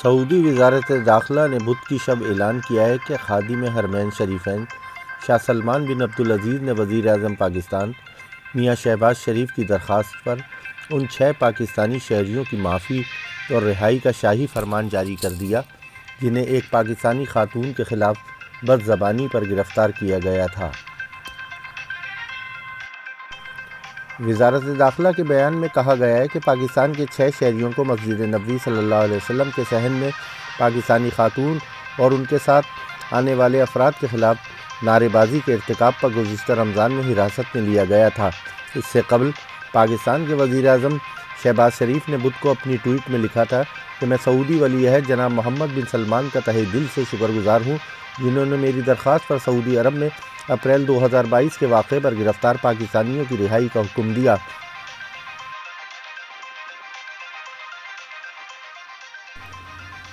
سعودی وزارت داخلہ نے بدھ کی شب اعلان کیا ہے کہ خادم حرمین شریفین شاہ سلمان بن عبدالعزیز نے وزیر اعظم پاکستان میاں شہباز شریف کی درخواست پر ان 6 پاکستانی شہریوں کی معافی اور رہائی کا شاہی فرمان جاری کر دیا جنہیں ایک پاکستانی خاتون کے خلاف بد زبانی پر گرفتار کیا گیا تھا۔ وزارت داخلہ کے بیان میں کہا گیا ہے کہ پاکستان کے 6 شہریوں کو مسجد نبوی صلی اللہ علیہ وسلم کے صحن میں پاکستانی خاتون اور ان کے ساتھ آنے والے افراد کے خلاف نعرے بازی کے ارتکاب پر گزشتہ رمضان میں حراست میں لیا گیا تھا۔ اس سے قبل پاکستان کے وزیر اعظم شہباز شریف نے بدھ کو اپنی ٹویٹ میں لکھا تھا کہ میں سعودی ولی عہد جناب محمد بن سلمان کا تہہ دل سے شکر گزار ہوں جنہوں نے میری درخواست پر سعودی عرب میں اپریل 2022 کے واقعے پر گرفتار پاکستانیوں کی رہائی کا حکم دیا۔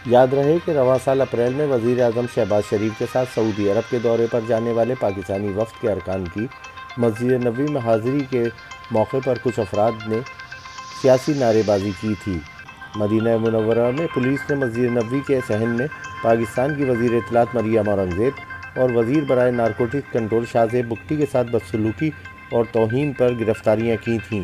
یاد رہے کہ رواں سال اپریل میں وزیر اعظم شہباز شریف کے ساتھ سعودی عرب کے دورے پر جانے والے پاکستانی وفد کے ارکان کی مسجد نبوی میں حاضری کے موقع پر کچھ افراد نے سیاسی نعرے بازی کی تھی۔ مدینہ منورہ میں پولیس نے مسجد نبوی کے صحن میں پاکستان کی وزیر اطلاعات مریم اورنگزیب اور وزیر برائے نارکوٹک کنٹرول شاہ زیب بگٹی کے ساتھ بدسلوکی اور توہین پر گرفتاریاں کی تھیں۔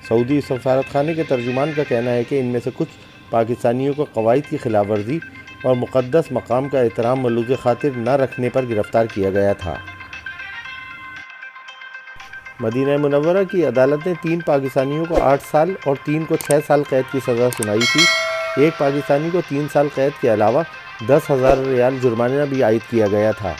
سعودی سفارت خانے کے ترجمان کا کہنا ہے کہ ان میں سے کچھ پاکستانیوں کو قواعد کی خلاف ورزی اور مقدس مقام کا احترام ملوث خاطر نہ رکھنے پر گرفتار کیا گیا تھا۔ مدینہ منورہ کی عدالت نے 3 پاکستانیوں کو 8 سال اور 3 کو 6 سال قید کی سزا سنائی تھی۔ ایک پاکستانی کو 3 سال قید کے علاوہ 10,000 ریال جرمانہ بھی عائد کیا گیا تھا۔